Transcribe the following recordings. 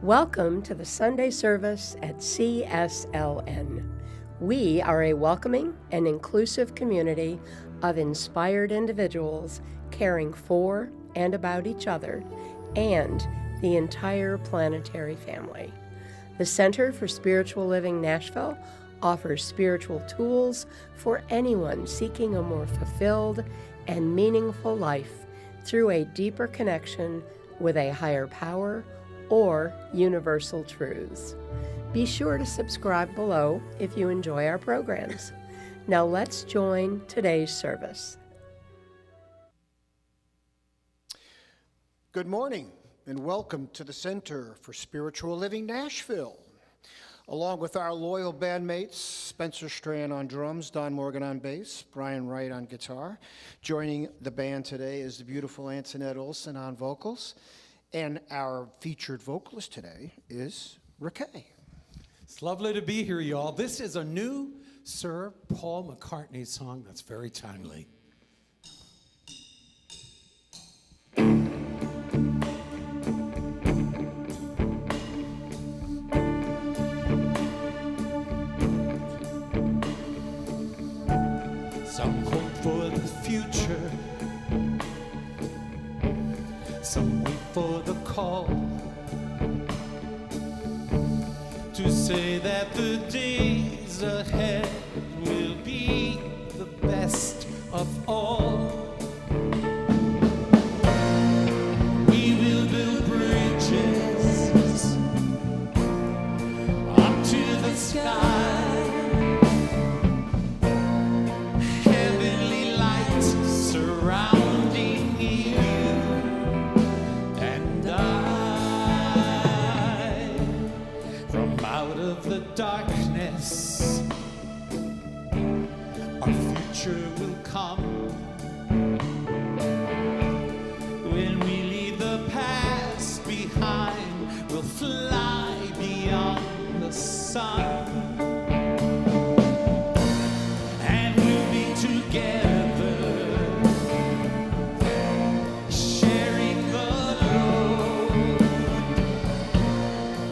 Welcome to the Sunday service at CSLN. We are a welcoming and inclusive community of inspired individuals caring for and about each other and the entire planetary family. The Center for Spiritual Living Nashville offers spiritual tools for anyone seeking a more fulfilled and meaningful life through a deeper connection with a higher power or universal truths. Be sure to subscribe below if you enjoy our programs. Now let's join today's service. Good morning and welcome to the Center for Spiritual Living Nashville. Along with our loyal bandmates, Spencer Strand on drums, Don Morgan on bass, Brian Wright on guitar. Joining the band today is the beautiful Antoinette Olson on vocals. And our featured vocalist today is Raquel. It's lovely to be here, y'all. This is a new Sir Paul McCartney song that's very timely. Some hope for the future, some wait for the call to say that the days ahead will be the best of all. We will build bridges up to the sky. Heavenly light surrounding you and I. From out of the darkness, our future will come. When we leave the past behind, we'll fly beyond the sun. And we'll be together, sharing the load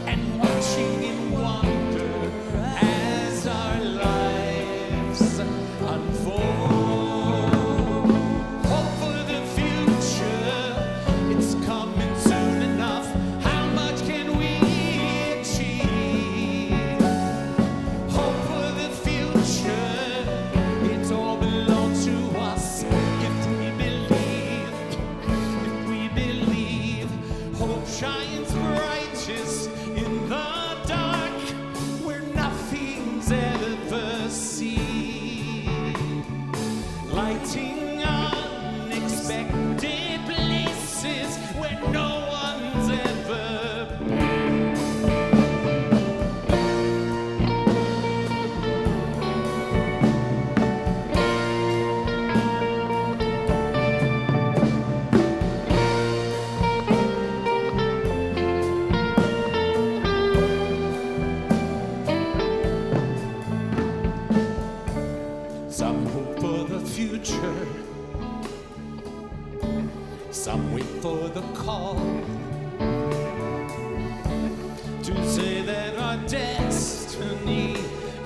and watching in wonder as our lives unfold. Hope for the future, it's coming soon enough. How much can we achieve? Hope for the future, it all belongs to us. If we believe, hope shines brightest in the dark where nothing's ever seen. Lighting unexpected places where no one's ever been. Some hope for the future, some wait for the call to say that our destiny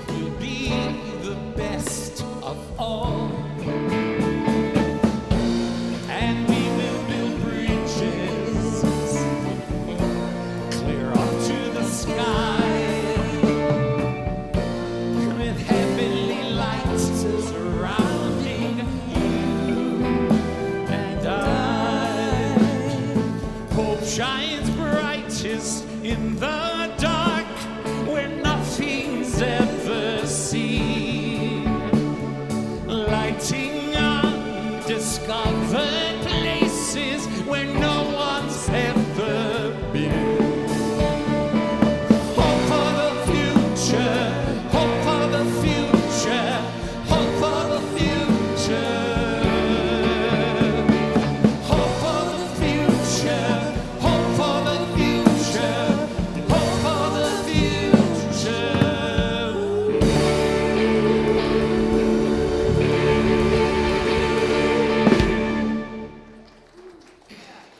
will be the best of all. And we will build bridges clear up to the sky with heavenly lights surrounding you and I. Hope shines brightest in the dark where nothing's ever seen. Lighting undiscovered places where no one's ever been. Hope for the future, hope for the future, hope for the future. Hope for the future, hope for the future, hope for the future.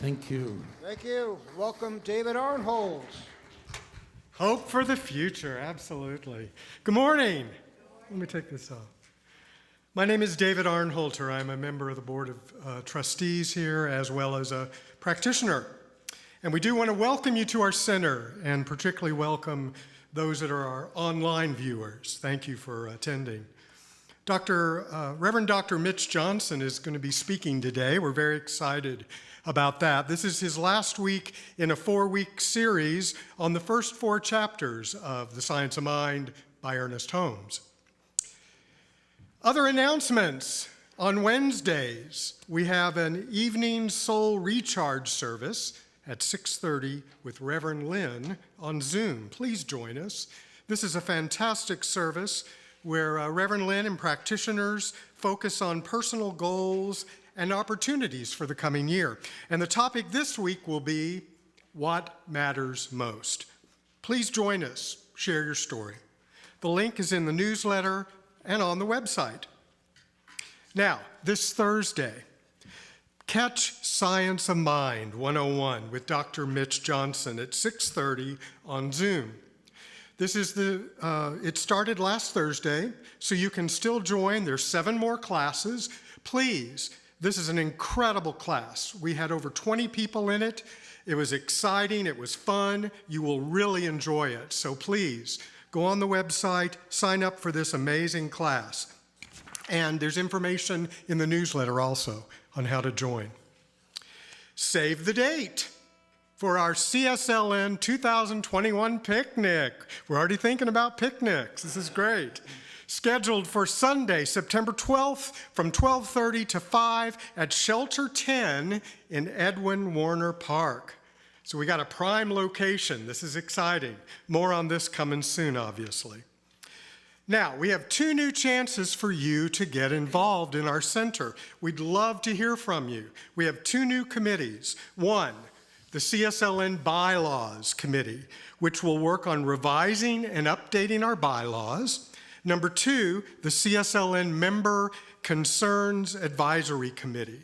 Thank you. Thank you. Welcome, David Arnhold. Hope for the future, absolutely. Good morning. Let me take this off. My name is David Arnholter. I'm a member of the Board of Trustees here, as well as a practitioner. And we do want to welcome you to our center, and particularly welcome those that are our online viewers. Thank you for attending. Reverend Dr. Mitch Johnson is going to be speaking today. We're very excited about that. This is his last week in a 4-week series on the first 4 chapters of The Science of Mind by Ernest Holmes. Other announcements. On Wednesdays, we have an evening soul recharge service at 6:30 with Reverend Lynn on Zoom. Please join us. This is a fantastic service where Reverend Lynn and practitioners focus on personal goals and opportunities for the coming year. And the topic this week will be what matters most. Please join us, share your story. The link is in the newsletter and on the website. Now, this Thursday, catch Science of Mind 101 with Dr. Mitch Johnson at 6:30 on Zoom. This is it started last Thursday, so you can still join. There's 7 more classes. Please, this is an incredible class. We had over 20 people in it. It was exciting, it was fun. You will really enjoy it. So please, go on the website, sign up for this amazing class. And there's information in the newsletter also on how to join. Save the date for our CSLN 2021 picnic. We're already thinking about picnics. This is great. Scheduled for Sunday, September 12th from 12:30 to 5 at Shelter 10 in Edwin Warner Park. So we got a prime location. This is exciting. More on this coming soon, obviously. Now, we have 2 new chances for you to get involved in our center. We'd love to hear from you. We have 2 new committees. One, the CSLN Bylaws Committee, which will work on revising and updating our bylaws. Number 2, the CSLN Member Concerns Advisory Committee.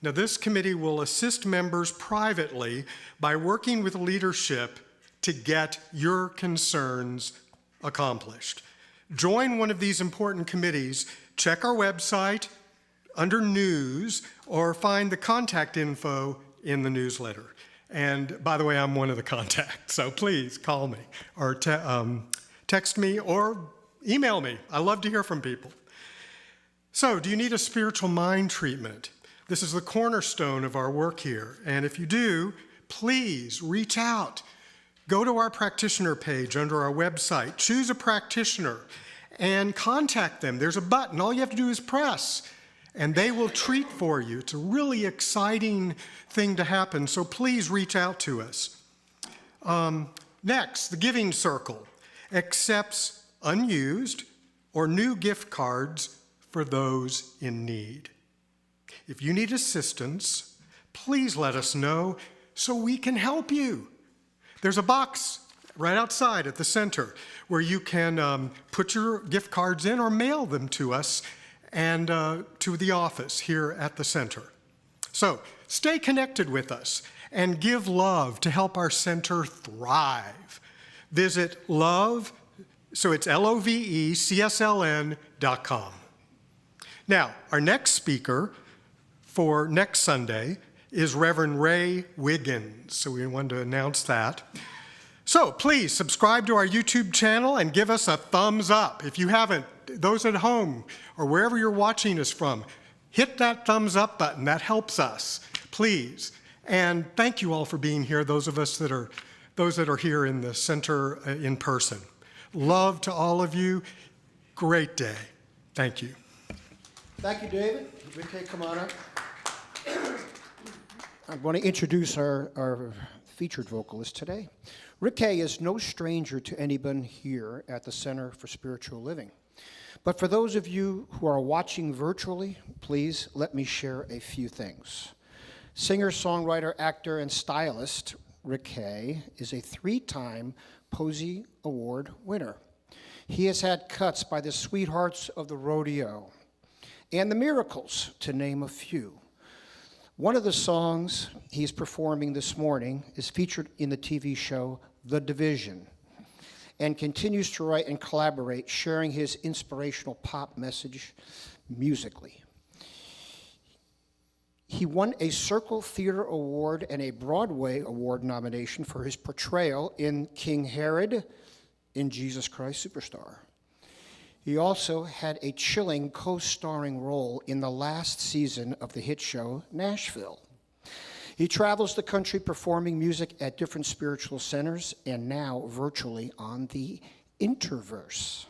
Now, this committee will assist members privately by working with leadership to get your concerns accomplished. Join one of these important committees. Check our website under News or find the contact info in the newsletter. And by the way, I'm one of the contacts, so please call me or text me or email me. I love to hear from people. So, do you need a spiritual mind treatment? This is the cornerstone of our work here. And if you do, please reach out. Go to our practitioner page under our website, choose a practitioner, and contact them. There's a button. All you have to do is press, and they will treat for you. It's a really exciting thing to happen, so please reach out to us. Next, the Giving Circle accepts unused or new gift cards for those in need. If you need assistance, please let us know so we can help you. There's a box right outside at the center where you can put your gift cards in or mail them to us and to the office here at the center. So stay connected with us and give love to help our center thrive. Visit love, so it's LOVECSLN.com. Now, our next speaker for next Sunday is Reverend Ray Wiggins, so we wanted to announce that. So please subscribe to our YouTube channel and give us a thumbs up. If you haven't, those at home or wherever you're watching us from, hit that thumbs up button. That helps us, please. And thank you all for being here, those that are here in the center in person. Love to all of you. Great day. Thank you. Thank you, David. Rick, come on up. I want to introduce our featured vocalist today. Rick is no stranger to anyone here at the Center for Spiritual Living. But for those of you who are watching virtually, please let me share a few things. Singer, songwriter, actor, and stylist Rick is a 3-time Posey Award winner. He has had cuts by the Sweethearts of the Rodeo and the Miracles, to name a few. One of the songs he's performing this morning is featured in the TV show The Division. and continues to write and collaborate, sharing his inspirational pop message musically. He won a Circle Theater Award and a Broadway Award nomination for his portrayal in King Herod in Jesus Christ Superstar. He also had a chilling co-starring role in the last season of the hit show Nashville. He travels the country performing music at different spiritual centers and now virtually on the Interverse.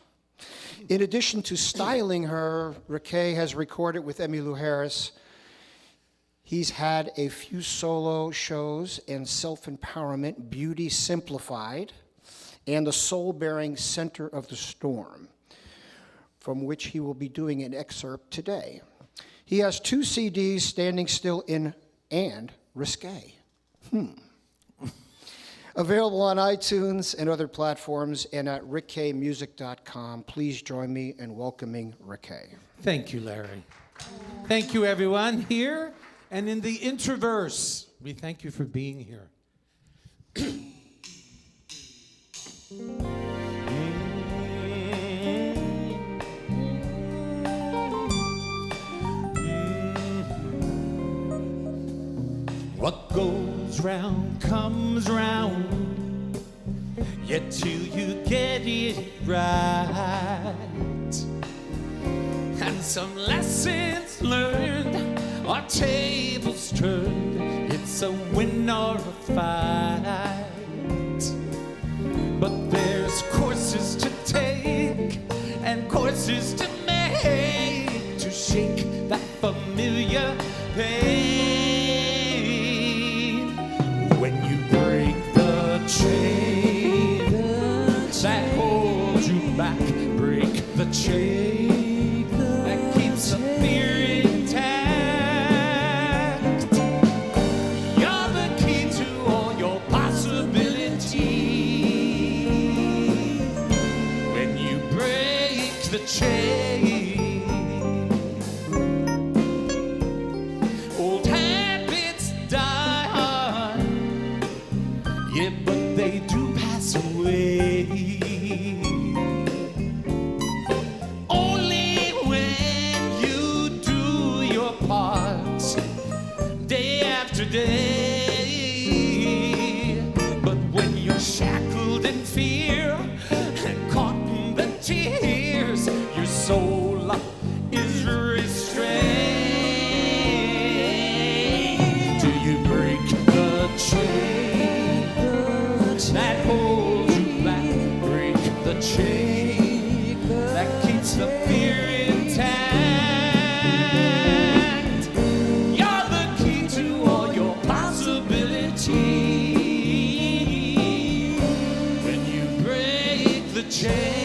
In addition to styling her, Riquet has recorded with Emmylou Harris. He's had a few solo shows and Self-Empowerment, Beauty Simplified, and the Soul-Bearing Center of the Storm, from which he will be doing an excerpt today. He has 2 CDs, Standing Still and Risque. Available on iTunes and other platforms and at rickemusic.com. Please join me in welcoming Riquet. Thank you, Larry. Thank you, everyone here and in the Interverse. We thank you for being here. What goes round comes round, yet till you get it right. And some lessons learned are tables turned. It's a win or a fight. But there's courses to take and courses to make to shake that familiar pain. When you break the chain that holds you back, break the chain that keeps the fear intact. You're the key to all your possibilities. When you break the chain, old habits die hard, yeah, but they do pass away. Only when you do your part, day after day. But when you're shackled in fear and caught in the tears, your soul is restrained. Do you break the chain that holds you back? Break the chain that keeps the fear intact. You're the key to all your possibilities. When you break the chain.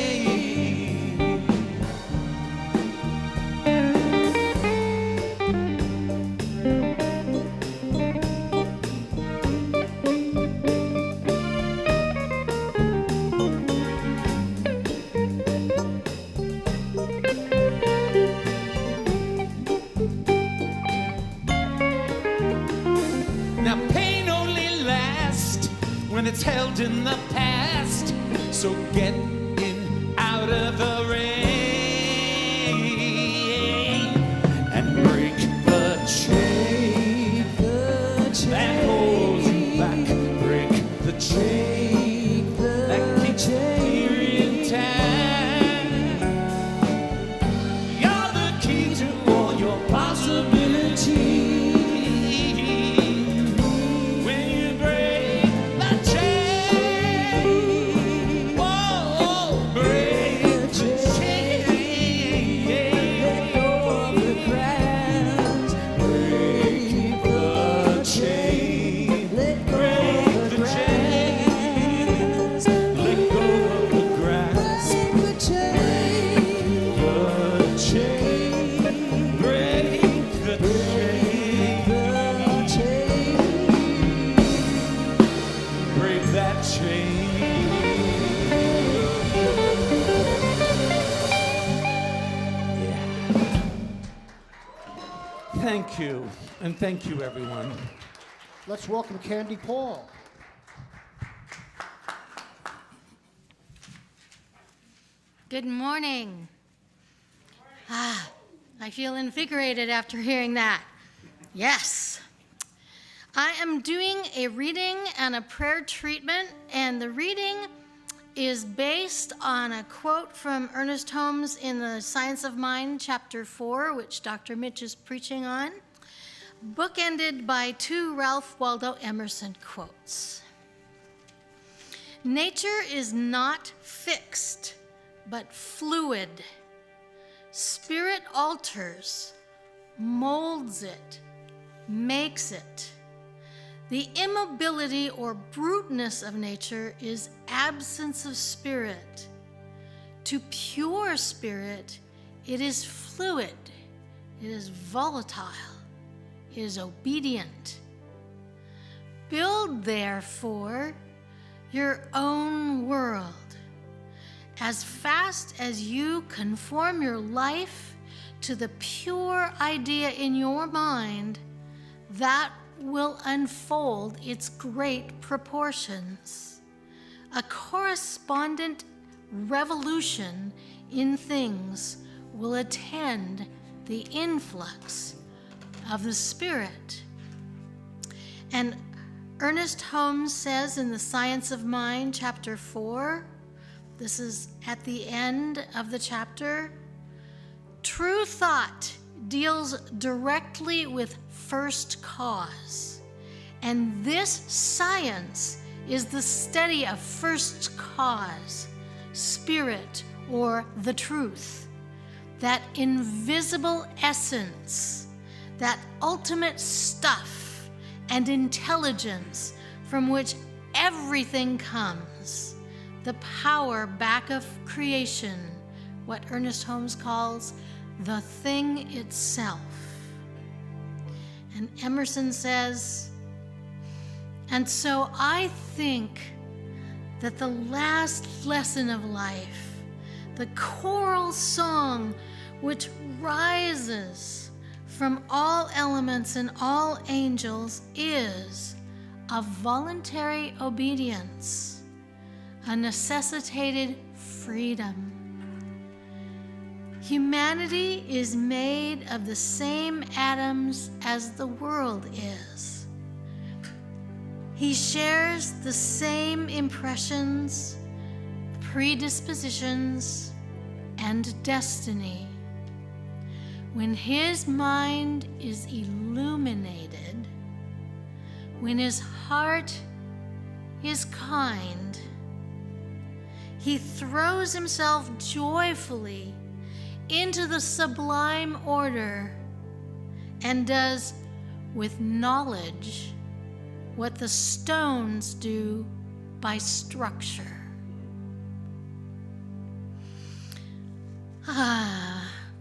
Now pain only lasts when it's held in the past. So get in out of the rain and break the chain that holds you back. Break the chain that keeps the fear intact. You're the key to all your possibilities. When you break the chain, whoa, break the chain. Let go of the grass. Break the chain. Let go of the chain. Let go of the grass. Break the chain. Break the chain. Break that chain. Yeah. Thank you, and thank you, everyone. Let's welcome Candy Paul. Good morning. I feel invigorated after hearing that. Yes. I am doing a reading and a prayer treatment, and the reading is based on a quote from Ernest Holmes in the Science of Mind, chapter 4, which Dr. Mitch is preaching on, bookended by 2 Ralph Waldo Emerson quotes. Nature is not fixed, but fluid. Spirit alters, molds it, makes it. The immobility or bruteness of nature is absence of spirit. To pure spirit, it is fluid, it is volatile, it is obedient. Build, therefore, your own world. As fast as you conform your life to the pure idea in your mind, that will unfold its great proportions. A correspondent revolution in things will attend the influx of the Spirit. And Ernest Holmes says in the Science of Mind, chapter 4, this is at the end of the chapter, true thought deals directly with first cause, and this science is the study of first cause, spirit, or the truth, that invisible essence, that ultimate stuff and intelligence from which everything comes, the power back of creation, what Ernest Holmes calls the thing itself. And Emerson says, and so I think that the last lesson of life, the choral song which rises from all elements and all angels, is a voluntary obedience, a necessitated freedom. Humanity is made of the same atoms as the world is. He shares the same impressions, predispositions, and destiny. When his mind is illuminated, when his heart is kind, he throws himself joyfully into the sublime order and does with knowledge what the stones do by structure.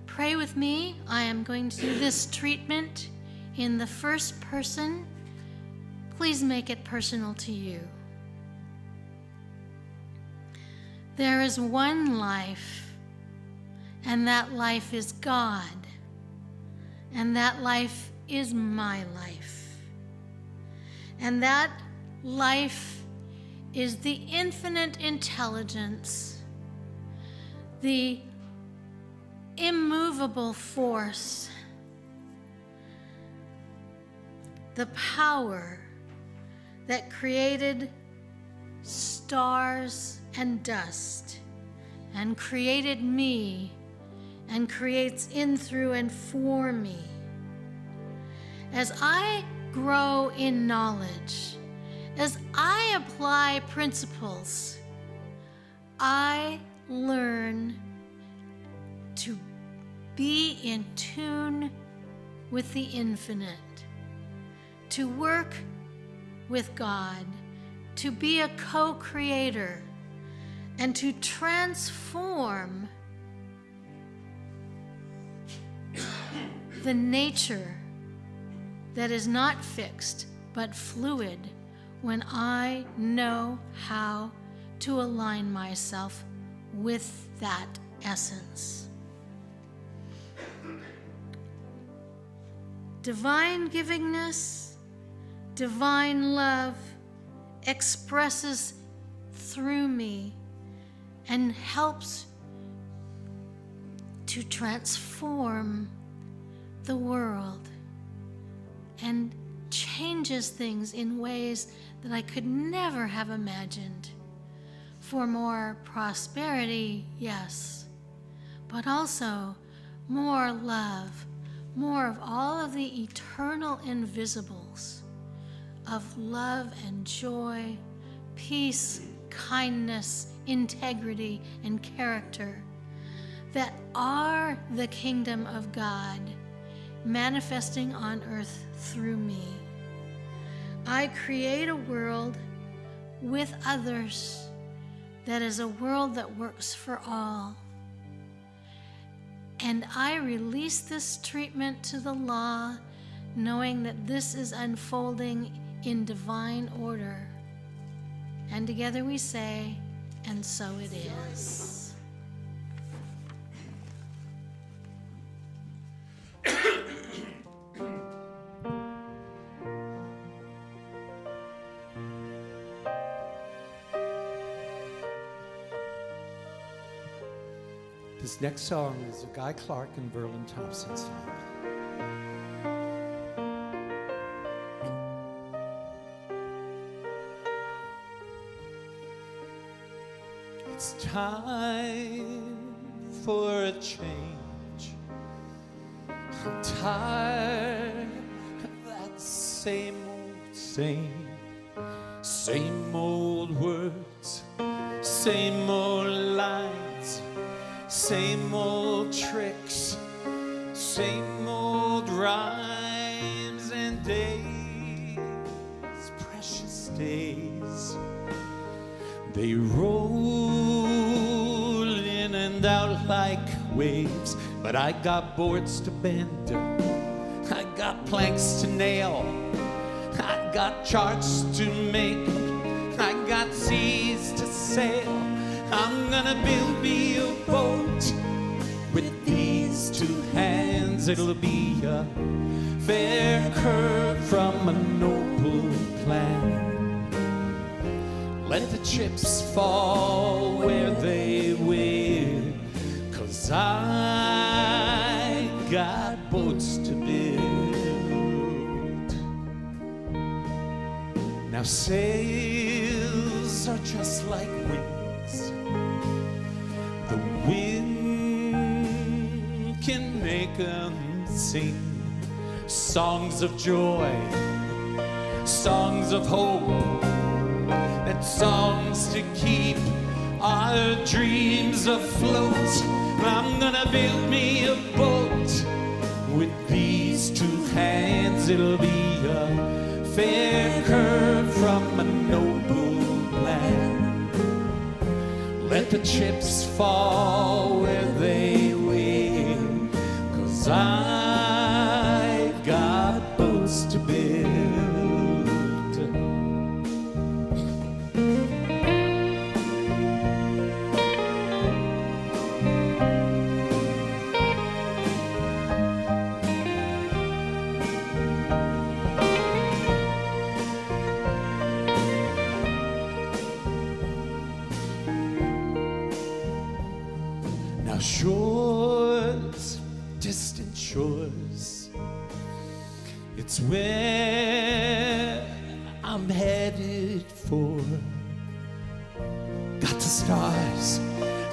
Pray with me. I am going to do this treatment in the first person. Please make it personal to you. There is one life, and that life is God, and that life is my life. And that life is the infinite intelligence, the immovable force, the power that created stars and dust, and created me, and creates in, through, and for me. As I grow in knowledge, as I apply principles, I learn to be in tune with the infinite, to work with God, to be a co-creator, and to transform the nature that is not fixed but fluid when I know how to align myself with that essence. Divine givingness, divine love expresses through me and helps to transform the world and changes things in ways that I could never have imagined. For more prosperity, yes, but also more love, more of all of the eternal invisibles of love and joy, peace, kindness, integrity, and character that are the kingdom of God manifesting on earth through me. I create a world with others that is a world that works for all. And I release this treatment to the law, knowing that this is unfolding in divine order. And together we say, and so it is. This next song is a Guy Clark and Verlin Thompson song. It's time for a change. I'm tired of that same old words, same old lines, same old tricks, same old rhymes and days, precious days. They roll in and out like waves, but I got boards to bend, I got planks to nail, I got charts to make, I got seas to sail. I'm gonna build me a boat with these two hands. It'll be a fair curve from a noble plan. Let the chips fall where they will, 'cause I got boats to build. Now sails are just like wings. The wind can make them sing songs of joy, songs of hope, and songs to keep our dreams afloat. I'm gonna build me a boat with these two hands. It'll be a fair curve from a noble plan. Let the chips fall where they will, 'cause I got boats to build. Shores, distant shores, it's where I'm headed for. Got the stars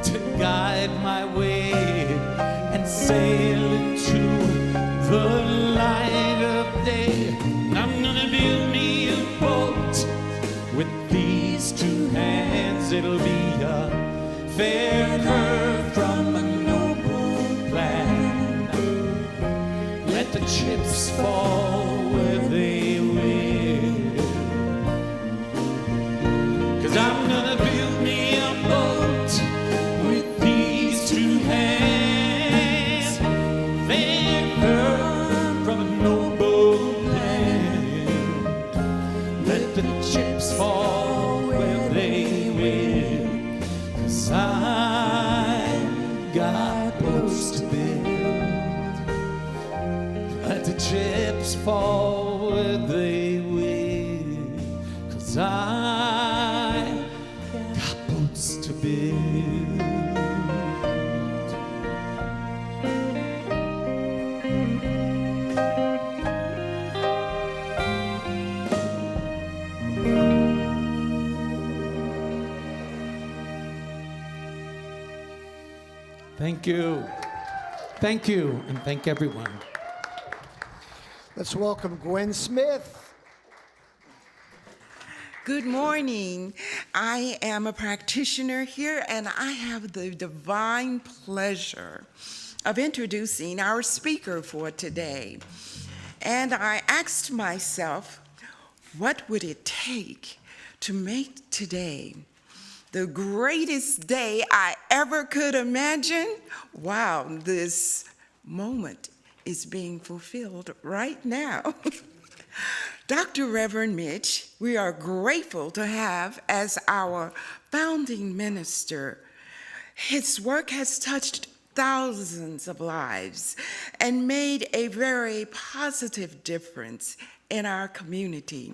to guide my way and sail into the light of day. I'm gonna build me a boat with these two hands. It'll be a fair curve from a noble plan. Let the chips fall where they will, 'cause I'm gonna build me a boat with these two hands. Fair curve from a noble plan. Let the chips fall where they will, 'cause I got boats to build. Let the chips fall where they will, 'cause I got boats to build. Thank you. Thank you, and thank everyone. Let's welcome Gwen Smith. Good morning. I am a practitioner here, and I have the divine pleasure of introducing our speaker for today. And I asked myself, what would it take to make today the greatest day I ever could imagine? Wow, this moment is being fulfilled right now. Dr. Reverend Mitch, we are grateful to have as our founding minister. His work has touched thousands of lives and made a very positive difference in our community.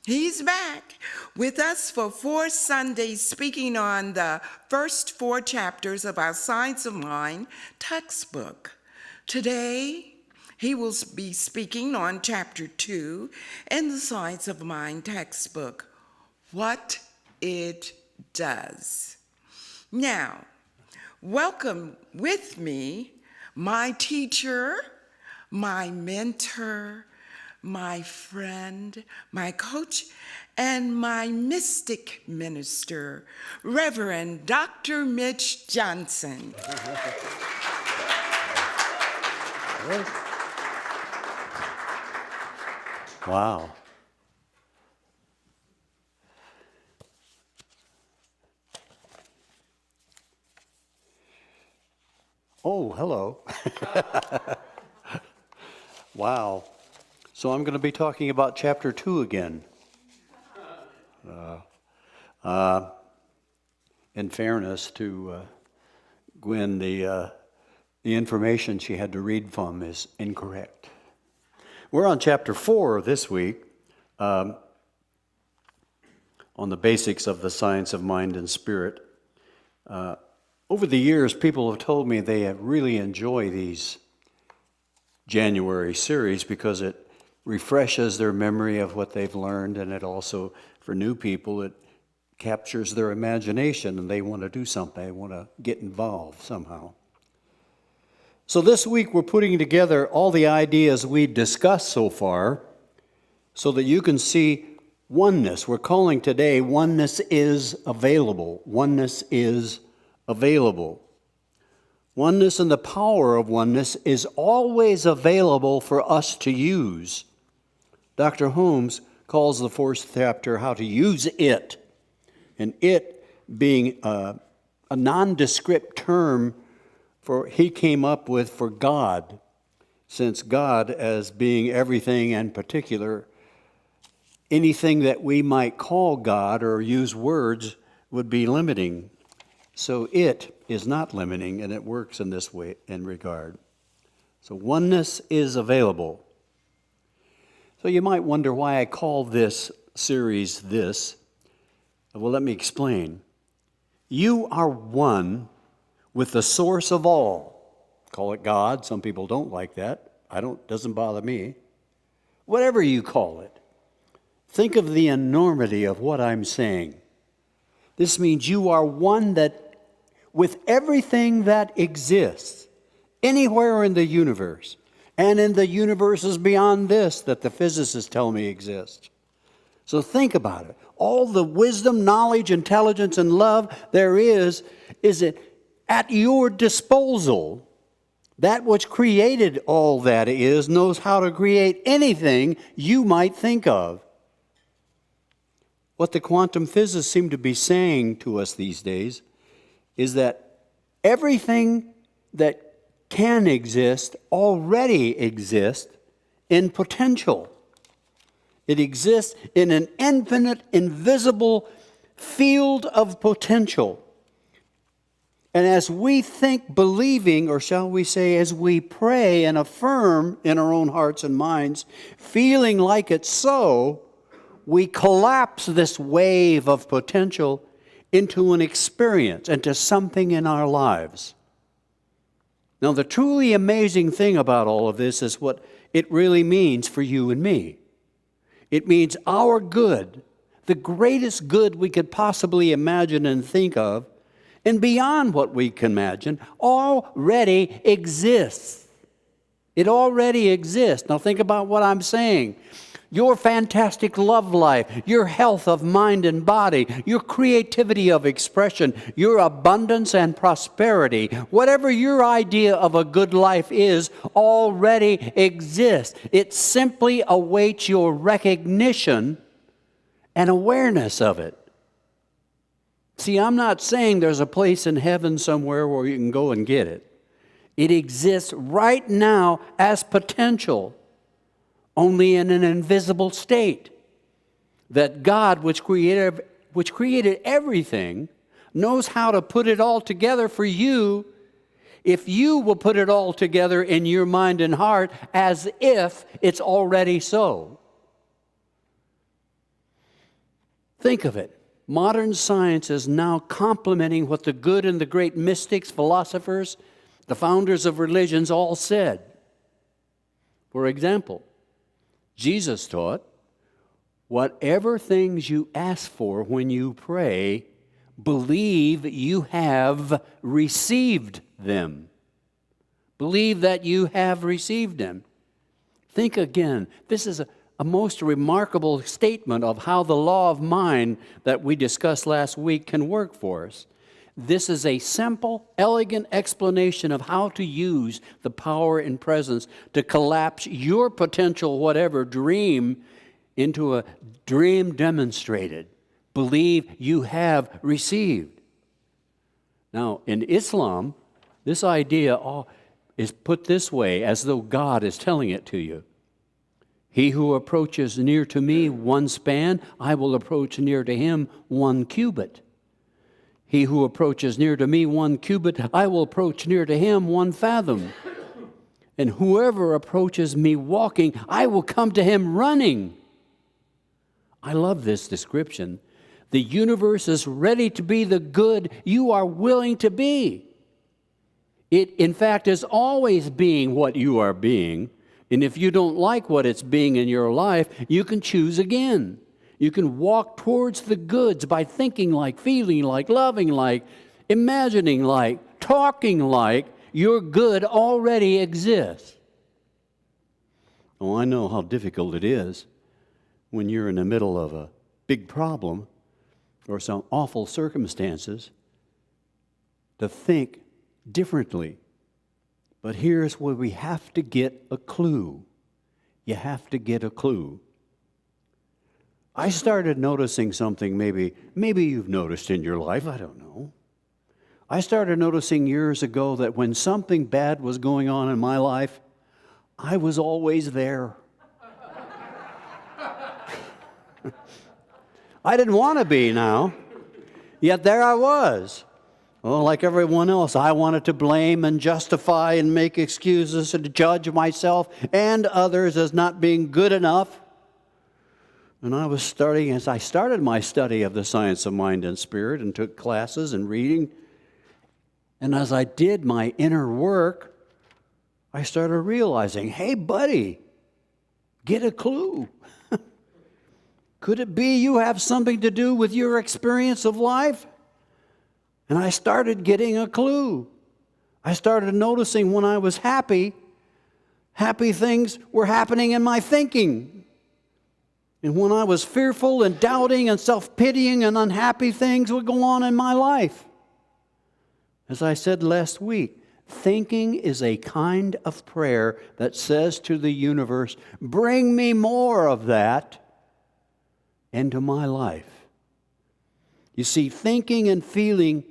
He's back with us for 4 Sundays speaking on the first 4 chapters of our Science of Mind textbook. Today, he will be speaking on Chapter 2 in the Science of Mind textbook, What It Does. Now, welcome with me my teacher, my mentor, my friend, my coach, and my mystic minister, Reverend Dr. Mitch Johnson. Wow. Oh, hello. Wow. So I'm going to be talking about chapter 2 again. In fairness to Gwen, the information she had to read from is incorrect. We're on chapter 4 this week, on the basics of the science of mind and spirit. Over the years, people have told me they have really enjoy these January series because it refreshes their memory of what they've learned, and it also, for new people, it captures their imagination and they want to do something, they want to get involved somehow. So this week we're putting together all the ideas we've discussed so far so that you can see oneness. We're calling today Oneness is Available. Oneness is available. Oneness and the power of oneness is always available for us to use. Dr. Holmes calls the 4th chapter How to Use It, and it being a nondescript term he came up with for God, since God, as being everything and particular, anything that we might call God or use words would be limiting. So it is not limiting, and it works in this way in regard. So oneness is available. So you might wonder why I call this series this. Well, let me explain. You are one with the source of all. Call it God. Some people don't like that. Doesn't bother me. Whatever you call it. Think of the enormity of what I'm saying. This means you are one that, with everything that exists, anywhere in the universe, and in the universes beyond this that the physicists tell me exist. So think about it. All the wisdom, knowledge, intelligence, and love there is it at your disposal. That which created all that is knows how to create anything you might think of. What the quantum physicists seem to be saying to us these days is that everything that can exist already exists in potential. It exists in an infinite, invisible field of potential. And as we think believing, or shall we say, as we pray and affirm in our own hearts and minds, feeling like it's so, we collapse this wave of potential into an experience, into something in our lives. Now, the truly amazing thing about all of this is what it really means for you and me. It means our good, the greatest good we could possibly imagine and think of, and beyond what we can imagine already exists. It already exists. Now think about what I'm saying. Your fantastic love life, your health of mind and body, your creativity of expression, your abundance and prosperity, whatever your idea of a good life is, already exists. It simply awaits your recognition and awareness of it. See, I'm not saying there's a place in heaven somewhere where you can go and get it. It exists right now as potential, only in an invisible state. That God, which created everything, knows how to put it all together for you if you will put it all together in your mind and heart as if it's already so. Think of it. Modern science is now complementing what the good and the great mystics, philosophers, the founders of religions all said. For example, Jesus taught, whatever things you ask for when you pray, believe you have received them. Believe that you have received them. Think again. This is a most remarkable statement of how the law of mind that we discussed last week can work for us. This is a simple, elegant explanation of how to use the power and presence to collapse your potential whatever dream into a dream demonstrated. Believe you have received. Now, in Islam, this idea is put this way, as though God is telling it to you. He who approaches near to me 1 span, I will approach near to him 1 cubit. He who approaches near to me 1 cubit, I will approach near to him 1 fathom. And whoever approaches me walking, I will come to him running. I love this description. The universe is ready to be the good you are willing to be. It, in fact, is always being what you are being. And if you don't like what it's being in your life, you can choose again. You can walk towards the goods by thinking like, feeling like, loving like, imagining like, talking like your good already exists. Oh, I know how difficult it is when you're in the middle of a big problem or some awful circumstances to think differently. But here's where we have to get a clue. You have to get a clue. I started noticing something maybe you've noticed in your life, I don't know. I started noticing years ago that when something bad was going on in my life, I was always there. I didn't want to be now, yet there I was. Well, like everyone else, I wanted to blame and justify and make excuses and judge myself and others as not being good enough. And as I started my study of the science of mind and spirit and took classes and reading, and as I did my inner work, I started realizing, hey, buddy, get a clue. Could it be you have something to do with your experience of life? And I started getting a clue. I started noticing when I was happy things were happening in my thinking. And when I was fearful and doubting and self-pitying and unhappy, things would go on in my life. As I said last week, thinking is a kind of prayer that says to the universe, bring me more of that into my life. You see, thinking and feeling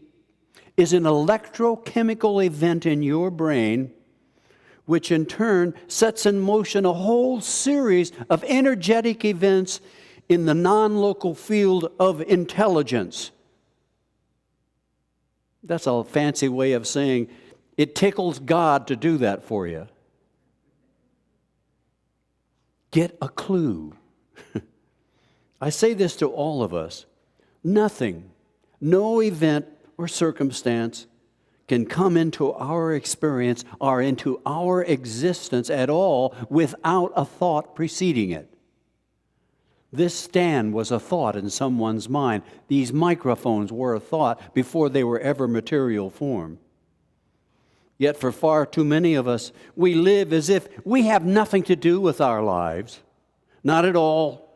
is an electrochemical event in your brain which in turn sets in motion a whole series of energetic events in the non-local field of intelligence. That's a fancy way of saying it tickles God to do that for you. Get a clue. I say this to all of us. Nothing, no event or circumstance can come into our experience or into our existence at all without a thought preceding it. This stand was a thought in someone's mind. These microphones were a thought before they were ever material form. Yet for far too many of us, we live as if we have nothing to do with our lives. Not at all.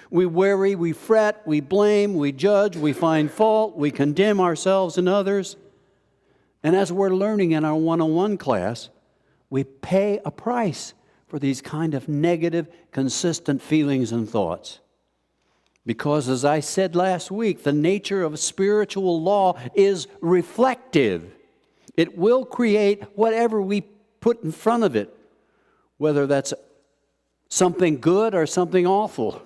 We worry, we fret, we blame, we judge, we find fault, we condemn ourselves and others. And as we're learning in our one-on-one class, we pay a price for these kind of negative, consistent feelings and thoughts. Because, as I said last week, the nature of spiritual law is reflective. It will create whatever we put in front of it, whether that's something good or something awful.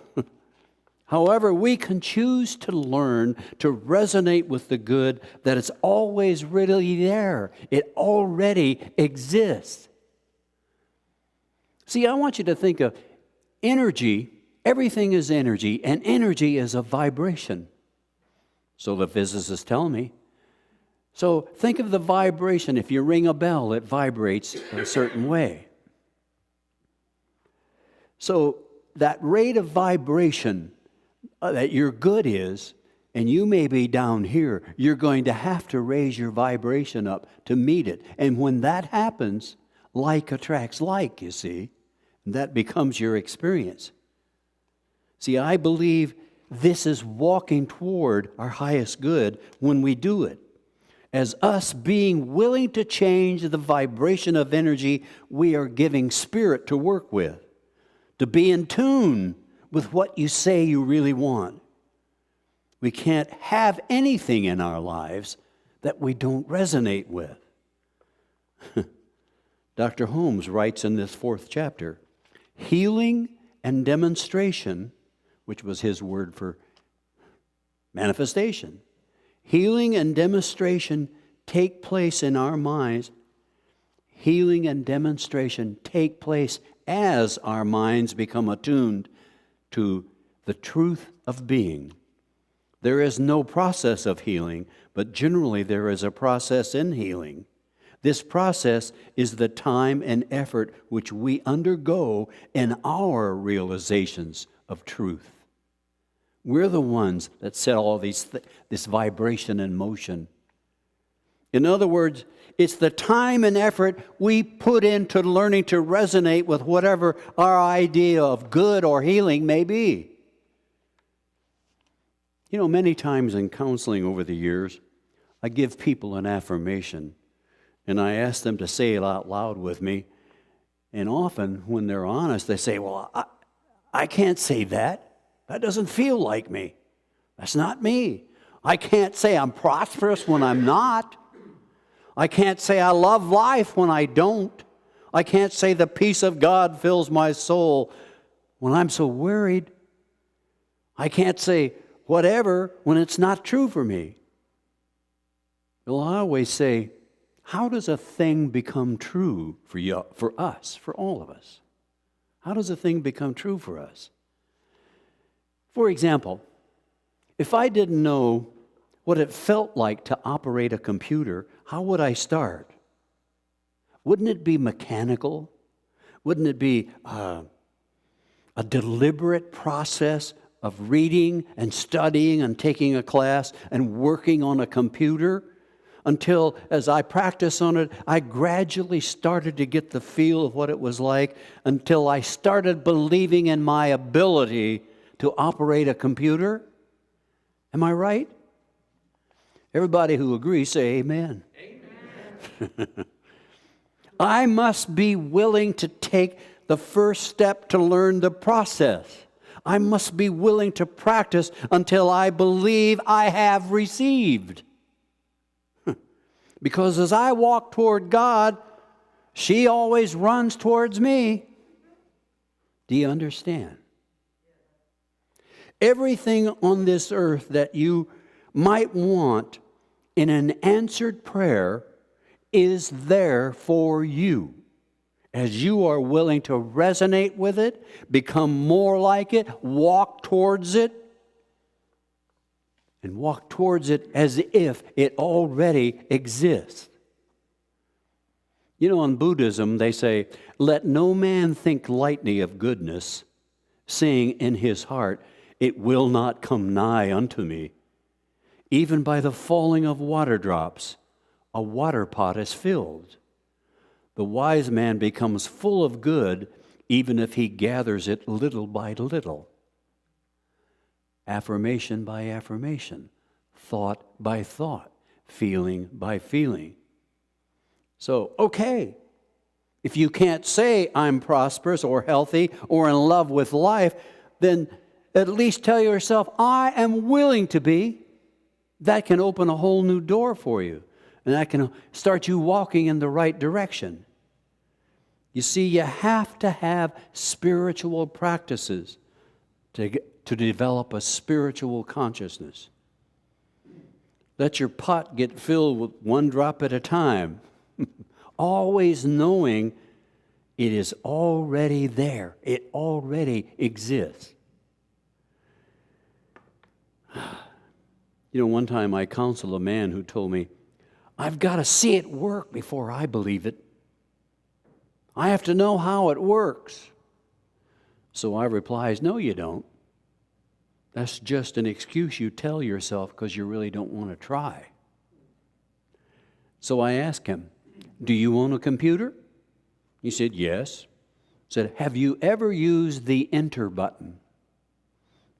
However, we can choose to learn to resonate with the good that is always really there. It already exists. See, I want you to think of energy. Everything is energy, and energy is a vibration. So the physicists tell me. So think of the vibration. If you ring a bell, it vibrates a certain way. So that rate of vibration that your good is, and you may be down here, you're going to have to raise your vibration up to meet it. And when that happens, like attracts like, you see. And that becomes your experience. See, I believe this is walking toward our highest good when we do it. As us being willing to change the vibration of energy, we are giving spirit to work with, to be in tune with what you say you really want. We can't have anything in our lives that we don't resonate with. Dr. Holmes writes in this 4th chapter, healing and demonstration, which was his word for manifestation, healing and demonstration take place in our minds. Healing and demonstration take place as our minds become attuned to the truth of being. There is no process of healing, but generally there is a process in healing. This process is the time and effort which we undergo in our realizations of truth. We're the ones that set all this vibration in motion. In other words, it's the time and effort we put into learning to resonate with whatever our idea of good or healing may be. You know, many times in counseling over the years, I give people an affirmation, and I ask them to say it out loud with me. And often, when they're honest, they say, well, I can't say that. That doesn't feel like me. That's not me. I can't say I'm prosperous when I'm not. I can't say I love life when I don't. I can't say the peace of God fills my soul when I'm so worried. I can't say whatever when it's not true for me. Well, I always say, how does a thing become true for you, for us, for all of us? How does a thing become true for us? For example, if I didn't know what it felt like to operate a computer, how would I start? Wouldn't it be mechanical? Wouldn't it be a deliberate process of reading and studying and taking a class and working on a computer? Until, as I practiced on it, I gradually started to get the feel of what it was like until I started believing in my ability to operate a computer. Am I right? Everybody who agrees say amen. Amen. I must be willing to take the first step to learn the process. I must be willing to practice until I believe I have received. Because as I walk toward God, she always runs towards me. Do you understand? Everything on this earth that you might want in an answered prayer is there for you. As you are willing to resonate with it, become more like it, walk towards it, and walk towards it as if it already exists. You know, in Buddhism, they say, let no man think lightly of goodness, saying in his heart, "It will not come nigh unto me." Even by the falling of water drops, a water pot is filled. The wise man becomes full of good, even if he gathers it little by little. Affirmation by affirmation, thought by thought, feeling by feeling. So, okay, if you can't say I'm prosperous or healthy or in love with life, then at least tell yourself, I am willing to be. That can open a whole new door for you, and that can start you walking in the right direction. You see, you have to have spiritual practices to develop a spiritual consciousness. Let your pot get filled with one drop at a time, always knowing it is already there. It already exists. You know, one time I counseled a man who told me, I've got to see it work before I believe it. I have to know how it works. So I replies, no, you don't. That's just an excuse you tell yourself because you really don't want to try. So I asked him, do you own a computer? He said, yes. I said, have you ever used the enter button?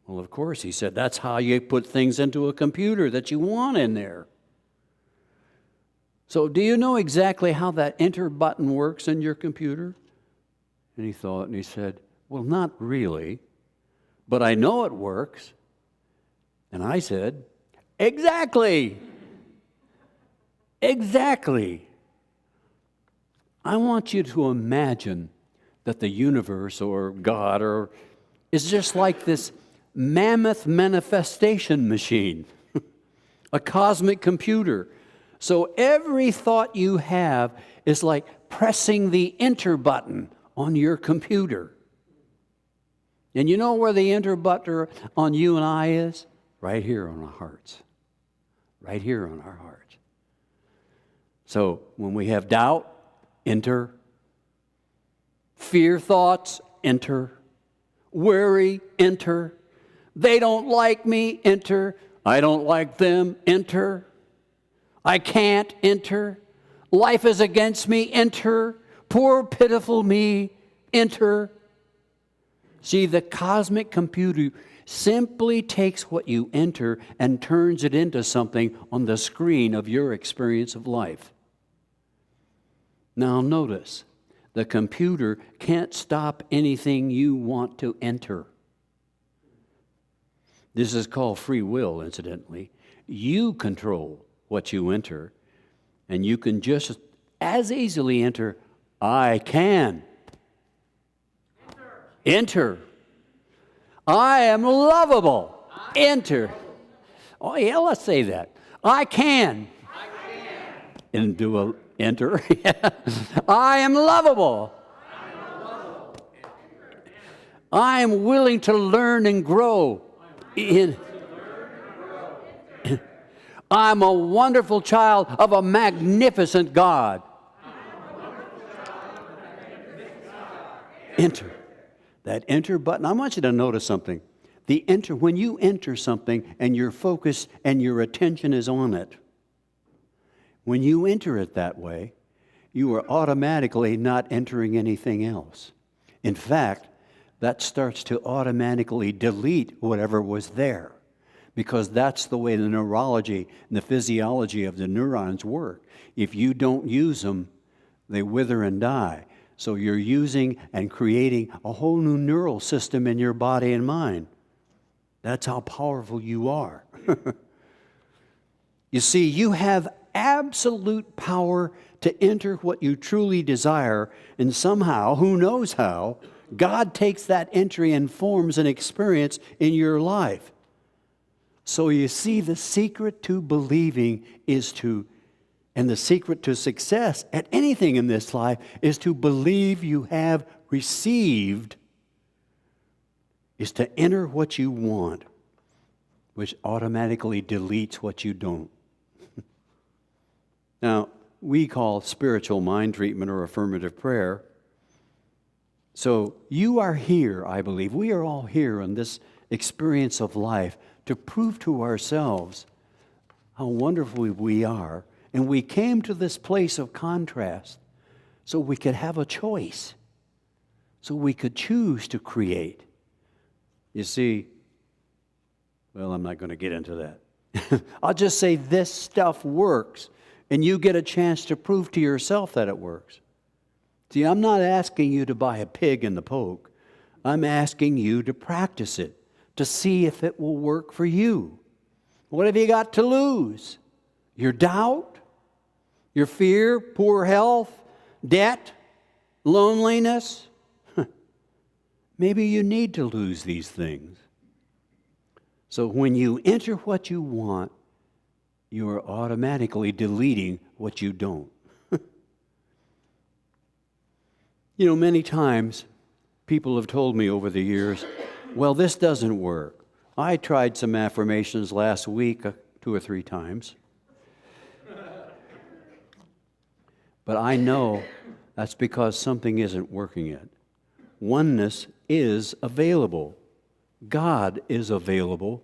Well, of course, he said, that's how you put things into a computer that you want in there. So do you know exactly how that enter button works in your computer? And he thought and he said, well, not really, but I know it works. And I said, exactly. Exactly. I want you to imagine that the universe or God is just like this mammoth manifestation machine, a cosmic computer. So every thought you have is like pressing the enter button on your computer. And you know where the enter button on you and I is? Right here on our hearts. Right here on our hearts. So when we have doubt, enter. Fear thoughts, enter. Worry, enter. They don't like me, enter. I don't like them, enter. I can't, enter. Life is against me, enter. Poor, pitiful me, enter. See, the cosmic computer simply takes what you enter and turns it into something on the screen of your experience of life. Now notice, the computer can't stop anything you want to enter. This is called free will, incidentally. You control what you enter, and you can just as easily enter, I can. Enter. I am lovable. Enter. Oh, yeah, let's say that. I can. And do a enter. I am lovable. I am willing to learn and grow. I'm a wonderful child of a magnificent God. Enter. That enter button, I want you to notice something. When you enter something and your focus and your attention is on it, when you enter it that way, you are automatically not entering anything else. In fact, that starts to automatically delete whatever was there, because that's the way the neurology and the physiology of the neurons work. If you don't use them, they wither and die. So you're using and creating a whole new neural system in your body and mind. That's how powerful you are. You see, you have absolute power to enter what you truly desire, and somehow, who knows how, God takes that entry and forms an experience in your life. So you see, the secret to believing and the secret to success at anything in this life is to believe you have received, is to enter what you want, which automatically deletes what you don't. Now, we call spiritual mind treatment or affirmative prayer So you are here, I believe. We are all here in this experience of life to prove to ourselves how wonderful we are. And we came to this place of contrast so we could have a choice, so we could choose to create. You see, well, I'm not going to get into that. I'll just say this stuff works, and you get a chance to prove to yourself that it works. See, I'm not asking you to buy a pig in the poke. I'm asking you to practice it, to see if it will work for you. What have you got to lose? Your doubt? Your fear? Poor health? Debt? Loneliness? Maybe you need to lose these things. So when you enter what you want, you are automatically deleting what you don't. You know, many times people have told me over the years, well, this doesn't work. I tried some affirmations last week 2 or 3 times. But I know that's because something isn't working yet. Oneness is available. God is available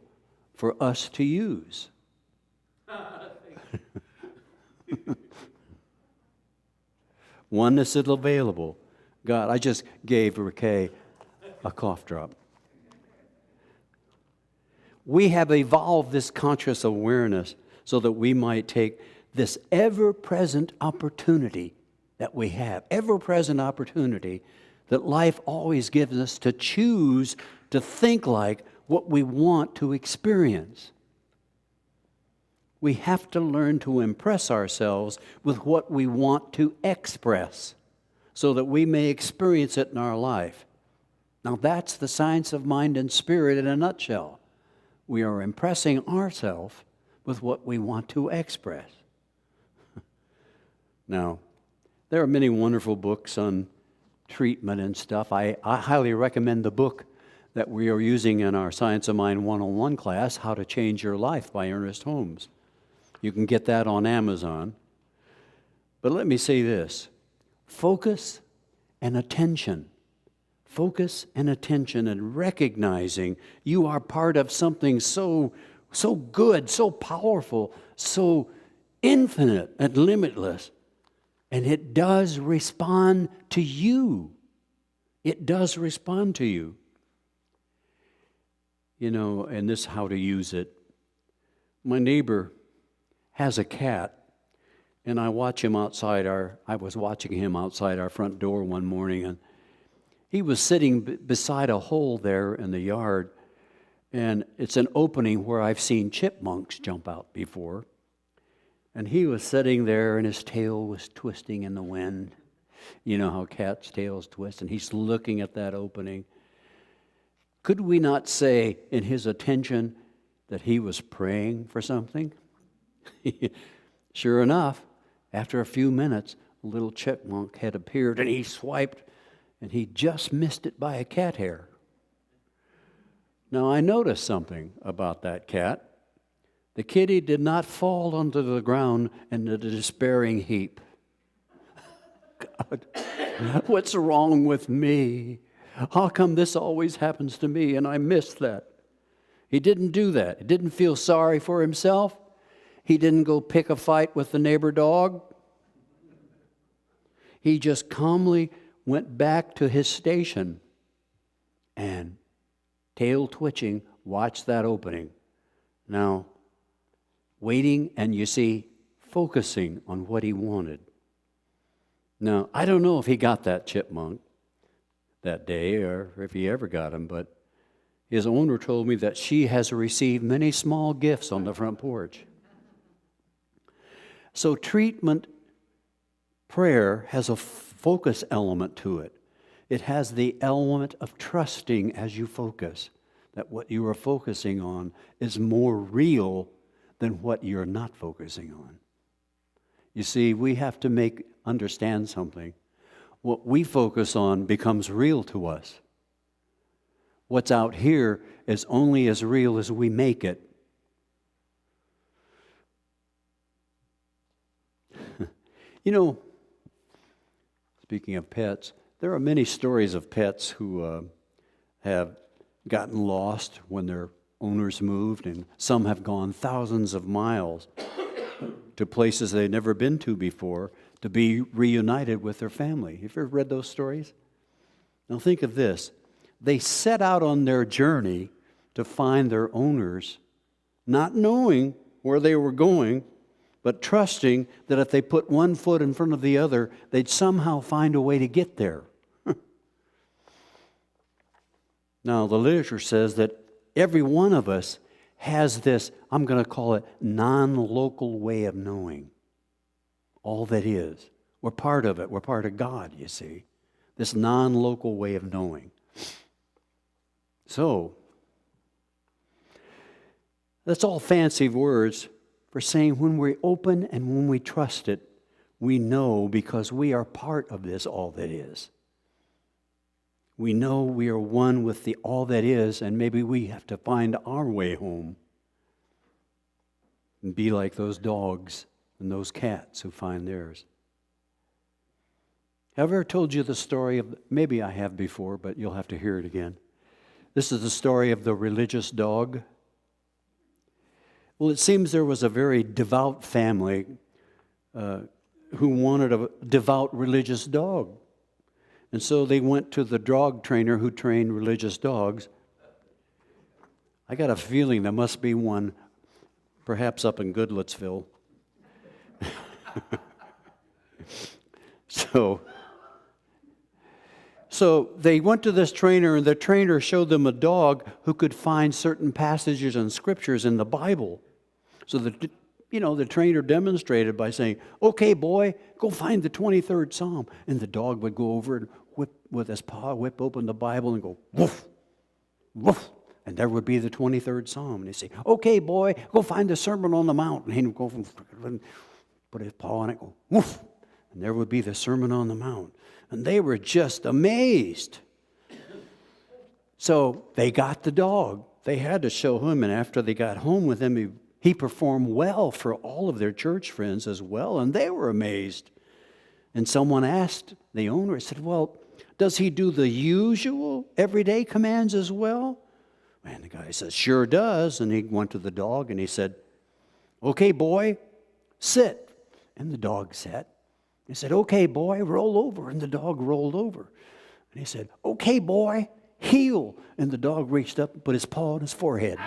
for us to use. Oneness is available. God, I just gave Ricky a cough drop. We have evolved this conscious awareness so that we might take this ever-present opportunity that we have, ever-present opportunity that life always gives us to choose to think like what we want to experience. We have to learn to impress ourselves with what we want to express so that we may experience it in our life. Now that's the science of mind and spirit in a nutshell. We are impressing ourselves with what we want to express. Now, there are many wonderful books on treatment and stuff. I highly recommend the book that we are using in our Science of Mind 101 class, How to Change Your Life by Ernest Holmes. You can get that on Amazon. But let me say this. Focus and attention. Focus and attention and recognizing you are part of something so good, so powerful, so infinite and limitless. And it does respond to you. It does respond to you. You know, and this is how to use it. My neighbor has a cat, and I was watching him outside our front door one morning, and he was sitting beside a hole there in the yard, and it's an opening where I've seen chipmunks jump out before. And he was sitting there, and his tail was twisting in the wind. You know how cats' tails twist, and he's looking at that opening. Could we not say in his attention that he was praying for something? Sure enough, after a few minutes, a little chipmunk had appeared, and he swiped, and he just missed it by a cat hair. Now, I noticed something about that cat. The kitty did not fall onto the ground in a despairing heap. God, what's wrong with me? How come this always happens to me and I missed that? He didn't do that. He didn't feel sorry for himself. He didn't go pick a fight with the neighbor dog. He just calmly went back to his station and, tail twitching, watched that opening. Now, waiting and, you see, focusing on what he wanted. Now, I don't know if he got that chipmunk that day or if he ever got him, but his owner told me that she has received many small gifts on the front porch. So treatment prayer has a focus element to it. It has the element of trusting as you focus, that what you are focusing on is more real than what you're not focusing on. You see, we have to understand something. What we focus on becomes real to us. What's out here is only as real as we make it. You know, speaking of pets, There are many stories of pets who have gotten lost when their owners moved, and some have gone thousands of miles to places they'd never been to before to be reunited with their family. Have you ever read those stories? Now think of this. They set out on their journey to find their owners, not knowing where they were going, but trusting that if they put one foot in front of the other, they'd somehow find a way to get there. Now, the literature says that every one of us has this, I'm going to call it, non-local way of knowing all that is. We're part of it. We're part of God, you see. This non-local way of knowing. So, that's all fancy words for saying when we open and when we trust it, we know because we are part of this all that is. We know we are one with the all that is, and maybe we have to find our way home and be like those dogs and those cats who find theirs. Have I ever told you the story of, maybe I have before, but you'll have to hear it again. This is the story of the religious dog. Well, it seems there was a very devout family who wanted a devout religious dog. And so they went to the dog trainer who trained religious dogs. I got a feeling there must be one, perhaps up in Goodlettsville. So they went to this trainer, and the trainer showed them a dog who could find certain passages and scriptures in the Bible. So the trainer demonstrated by saying, "Okay, boy, go find the 23rd Psalm." And the dog would go over and with his paw, whip open the Bible and go, woof, woof. And there would be the 23rd Psalm. And he'd say, "Okay, boy, go find the Sermon on the Mount." And he'd go and put his paw on it, go, woof. And there would be the Sermon on the Mount. And they were just amazed. So they got the dog. They had to show him, and after they got home with him, he performed well for all of their church friends as well, and they were amazed. And someone asked the owner, said, "Well, does he do the usual everyday commands as well?" And the guy says, "Sure does." And he went to the dog and he said, "Okay, boy, sit." And the dog sat. He said, "Okay, boy, roll over." And the dog rolled over. And he said, "Okay, boy, heel." And the dog reached up and put his paw on his forehead.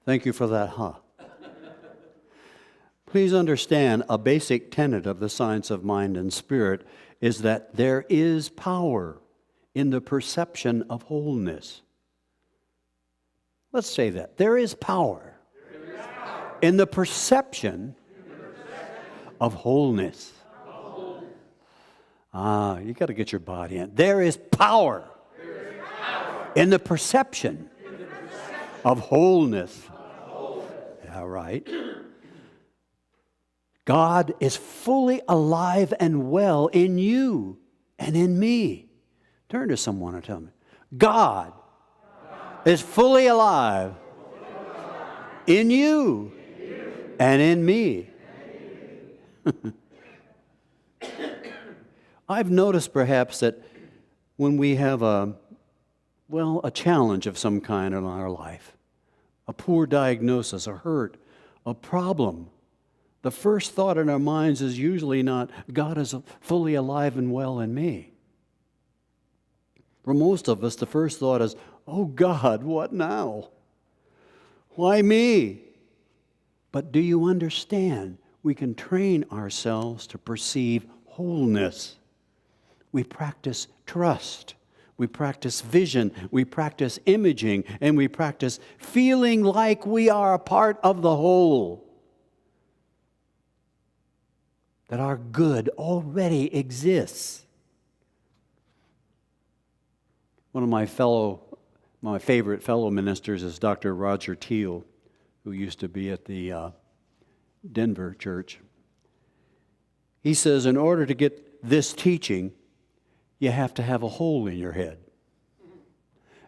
Thank you for that, huh? Please understand, a basic tenet of the science of mind and spirit is that there is power in the perception of wholeness. Let's say that. There is power in the perception of wholeness. You got to get your body in. There is power in the perception of wholeness. All right. God is fully alive and well in you and in me. Turn to someone and tell me, God is fully alive in you and in me. I've noticed perhaps that when we have a challenge of some kind in our life, a poor diagnosis, a hurt, a problem, the first thought in our minds is usually not, God is fully alive and well in me. For most of us, the first thought is, oh God, what now? Why me? But do you understand? We can train ourselves to perceive wholeness. We practice trust. We practice vision. We practice imaging. And we practice feeling like we are a part of the whole. That our good already exists. One of my favorite fellow ministers is Dr. Roger Teal, who used to be at the Denver church. He says, in order to get this teaching, you have to have a hole in your head.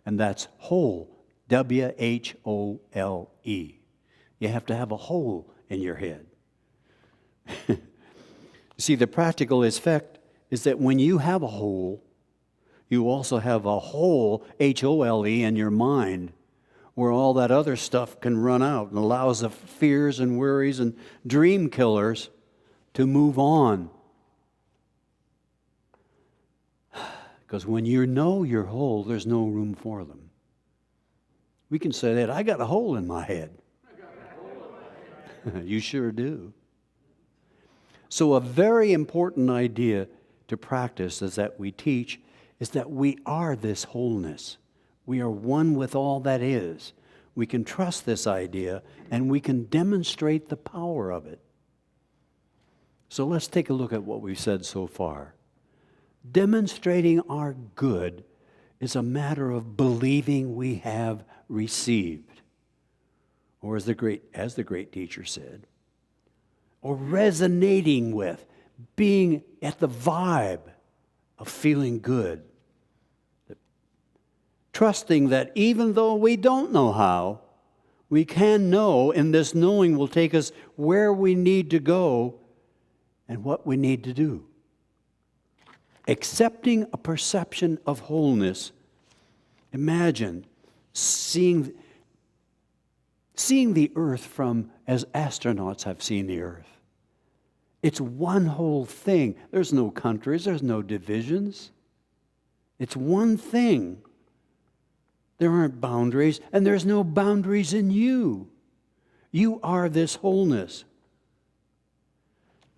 And that's whole, W-H-O-L-E. You have to have a hole in your head. See, the practical effect is that when you have a hole, you also have a hole, H-O-L-E, in your mind, where all that other stuff can run out and allows the fears and worries and dream killers to move on. Because when you know you're whole, there's no room for them. We can say that, I got a hole in my head. You sure do. So a very important idea to practice is that we teach is that we are this wholeness. We are one with all that is. We can trust this idea and we can demonstrate the power of it. So let's take a look at what we've said so far. Demonstrating our good is a matter of believing we have received, or as the great teacher said, or resonating with, being at the vibe of feeling good. Trusting that even though we don't know how, we can know, and this knowing will take us where we need to go and what we need to do. Accepting a perception of wholeness. Imagine seeing the earth from as astronauts have seen the earth. It's one whole thing. There's no countries, there's no divisions. It's one thing. There aren't boundaries, and there's no boundaries in you. You are this wholeness.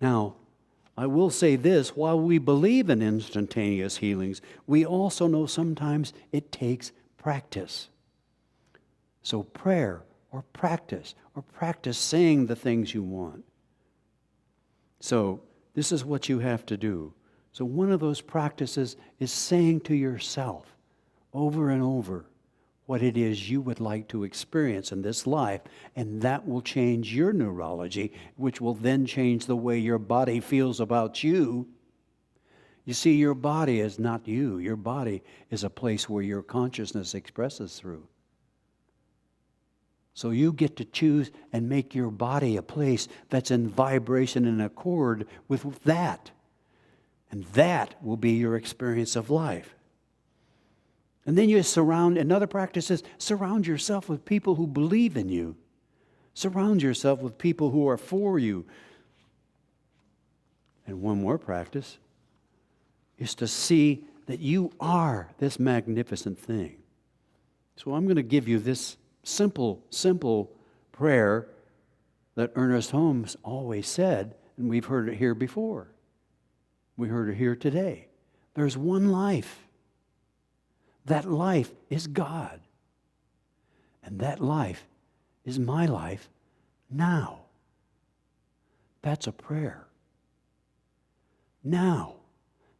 Now, I will say this, while we believe in instantaneous healings, we also know sometimes it takes practice. So prayer or practice saying the things you want. So this is what you have to do. So one of those practices is saying to yourself over and over what it is you would like to experience in this life, and that will change your neurology, which will then change the way your body feels about you. You see, your body is not you. Your body is a place where your consciousness expresses through. So you get to choose and make your body a place that's in vibration and accord with that. And that will be your experience of life. And then you another practice is surround yourself with people who believe in you. Surround yourself with people who are for you. And one more practice is to see that you are this magnificent thing. So I'm going to give you this simple prayer that Ernest Holmes always said, and we've heard it here before. We heard it here today. There's one life. That life is God. And that life is my life now. That's a prayer. Now.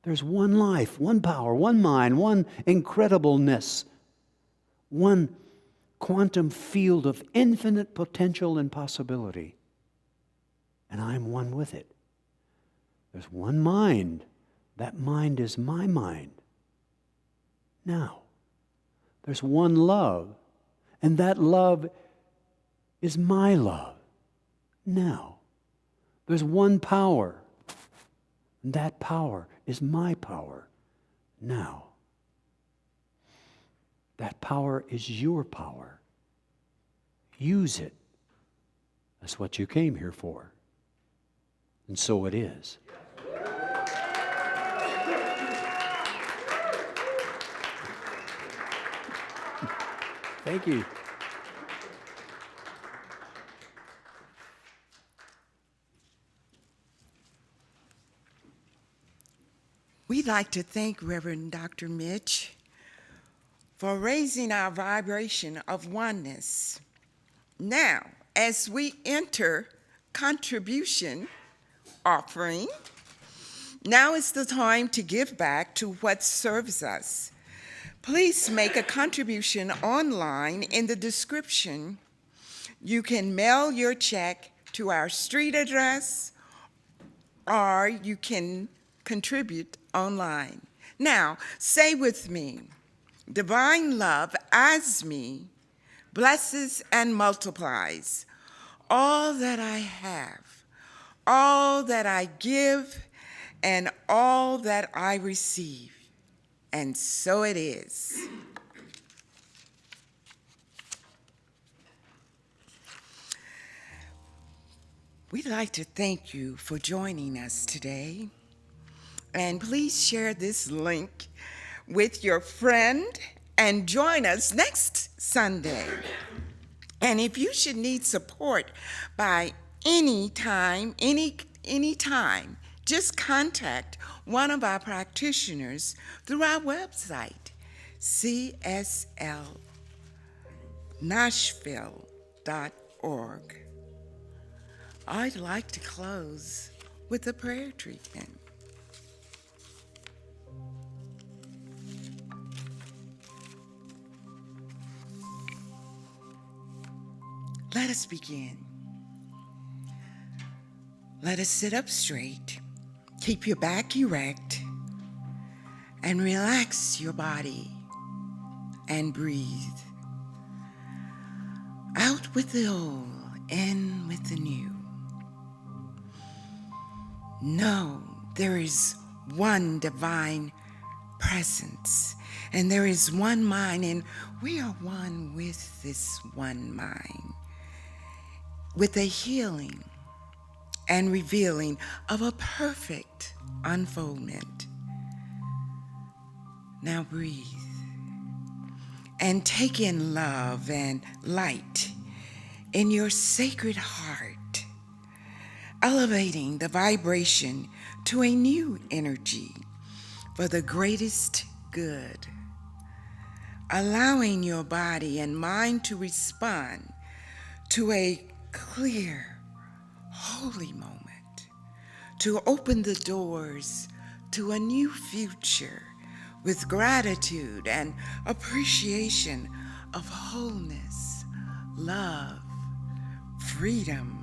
There's one life, one power, one mind, one incredibleness, one quantum field of infinite potential and possibility. And I'm one with it. There's one mind. That mind is my mind. Now, there's one love, and that love is my love. Now, there's one power, and that power is my power. Now, that power is your power. Use it. That's what you came here for. And so it is. Thank you. We'd like to thank Reverend Dr. Mitch for raising our vibration of oneness. Now, as we enter contribution offering, now is the time to give back to what serves us. Please make a contribution online in the description. You can mail your check to our street address, or you can contribute online. Now, say with me, divine love as me blesses and multiplies all that I have, all that I give, and all that I receive. And so it is. We'd like to thank you for joining us today. And please share this link with your friend and join us next Sunday. And if you should need support by any time, just contact one of our practitioners through our website, cslnashville.org. I'd like to close with a prayer treatment. Let us begin. Let us sit up straight, keep your back erect, and relax your body and breathe. Out with the old, in with the new. Know there is one divine presence, and there is one mind, and we are one with this one mind, with a healing and revealing of a perfect unfoldment. Now breathe and take in love and light in your sacred heart, elevating the vibration to a new energy for the greatest good, allowing your body and mind to respond to a clear, holy moment, to open the doors to a new future with gratitude and appreciation of wholeness, love, freedom,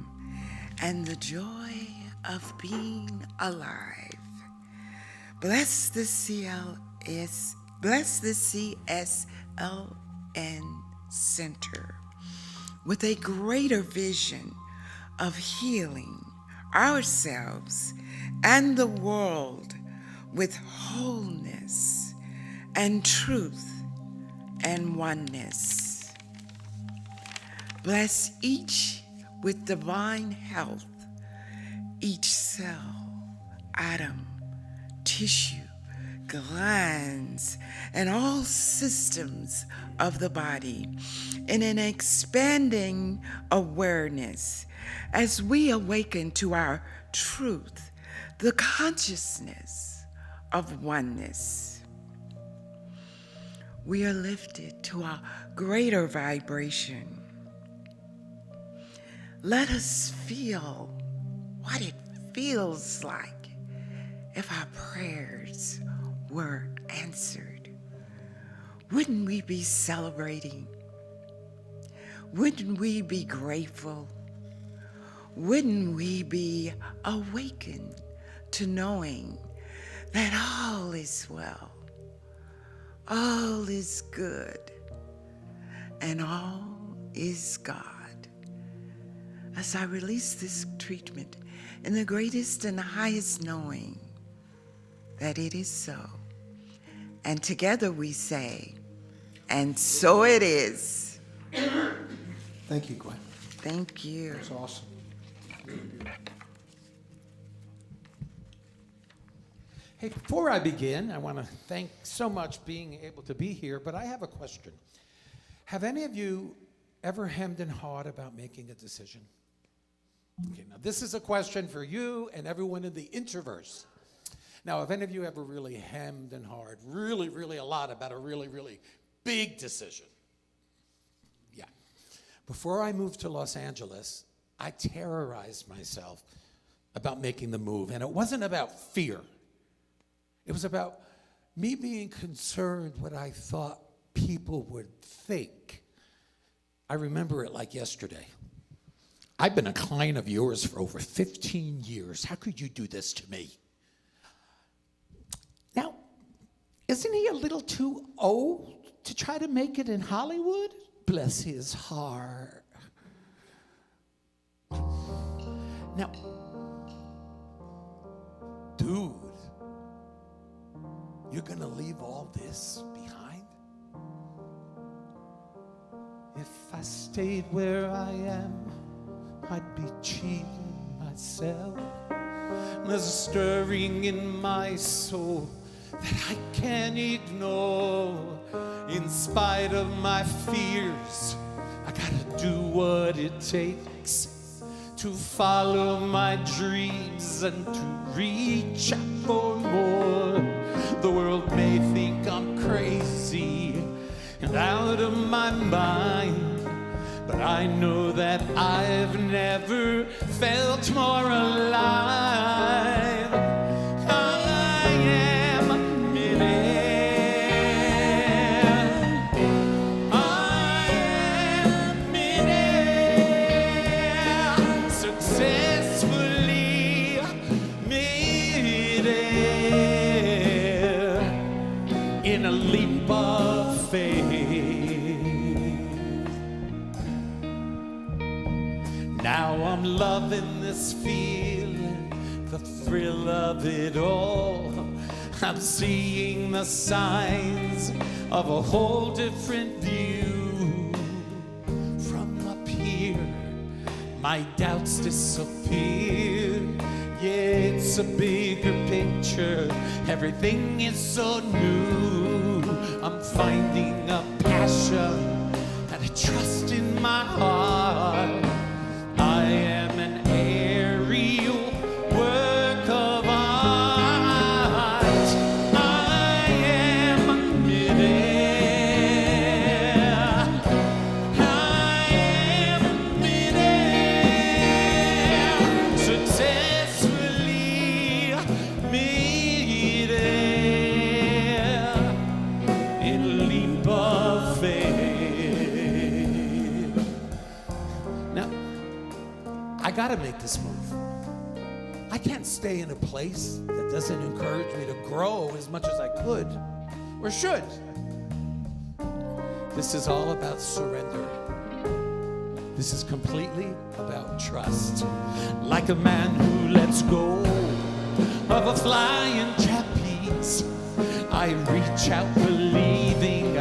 and the joy of being alive. Bless the CSLN Center with a greater vision of healing ourselves and the world with wholeness and truth and oneness. Bless each with divine health, each cell, atom, tissue, glands, and all systems of the body in an expanding awareness as we awaken to our truth, the consciousness of oneness. We are lifted to a greater vibration. Let us feel what it feels like if our prayers were answered. Wouldn't we be celebrating? Wouldn't we be grateful? Wouldn't we be awakened to knowing that all is well, all is good, and all is God? As I release this treatment in the greatest and highest knowing that it is so. And together we say, and so it is. Thank you, Gwen. Thank you. That's awesome. Hey, before I begin, I want to thank so much being able to be here, but I have a question. Have any of you ever hemmed and hawed about making a decision? Okay, now this is a question for you and everyone in the Introverse. Now, have any of you ever really hemmed and hawed, really a lot about a really big decision? Yeah. Before I moved to Los Angeles, I terrorized myself about making the move, and it wasn't about fear. It was about me being concerned what I thought people would think. I remember it like yesterday. I've been a client of yours for over 15 years. How could you do this to me? Now, isn't he a little too old to try to make it in Hollywood? bless his heart. Now, dude, you're gonna leave all this behind? If I stayed where I am, I'd be cheating myself. There's a stirring in my soul that I can't ignore. In spite of my fears, I gotta do what it takes to follow my dreams and to reach out for more. The world may think I'm crazy and out of my mind, but I know that I've never felt more alive. I am a millionaire. I am a millionaire. Successfully millionaire in a leap of faith. Now I'm loving this feeling, the thrill of it all. I'm seeing the signs of a whole different view. From up here, my doubts disappear. Yeah, it's a bigger picture. Everything is so new. I'm finding a passion and a trust in my heart. I am an aerial work of art. I am a millionaire. I am a millionaire. Successfully millionaire in a leap of faith. Now, I gotta make this move. I can't stay in a place that doesn't encourage me to grow as much as I could or should. This is all about surrender. This is completely about trust. Like a man who lets go of a flying trapeze, I reach out believing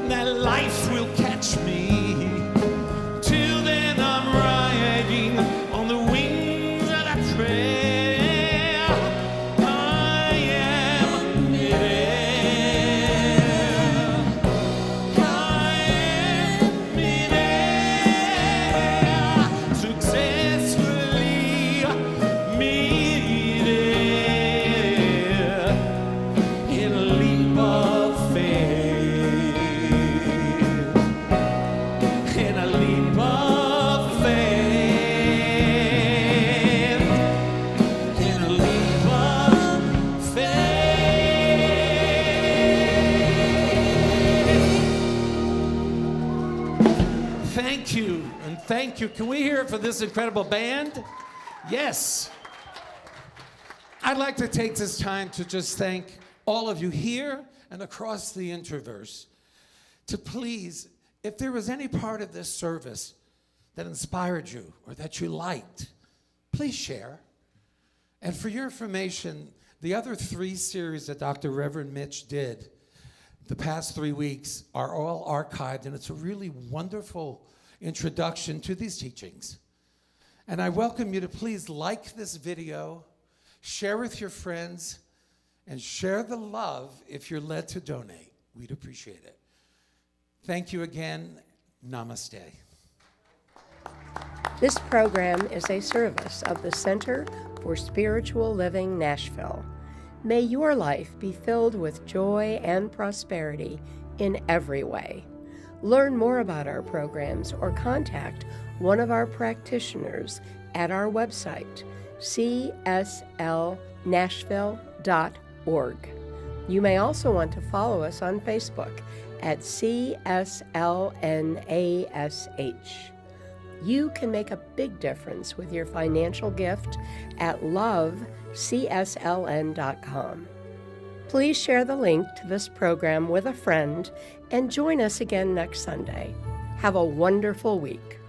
that life will catch me. Till then I'm riding on the wings of a prayer. I am a millionaire. I am a millionaire. Successfully millionaire in a leap of faith. In a leap of faith. In a leap of faith. Thank you, and thank you. Can we hear it for this incredible band? Yes. I'd like to take this time to just thank all of you here and across the Interverse to please, if there was any part of this service that inspired you or that you liked, please share. And for your information, the other 3 series that Dr. Reverend Mitch did the past 3 weeks are all archived, and it's a really wonderful introduction to these teachings. And I welcome you to please like this video, share with your friends, and share the love if you're led to donate. We'd appreciate it. Thank you again. Namaste. This program is a service of the Center for Spiritual Living Nashville. May your life be filled with joy and prosperity in every way. Learn more about our programs or contact one of our practitioners at our website, cslnashville.org. You may also want to follow us on Facebook at CSLNASH. You can make a big difference with your financial gift at lovecsln.com. Please share the link to this program with a friend and join us again next Sunday. Have a wonderful week.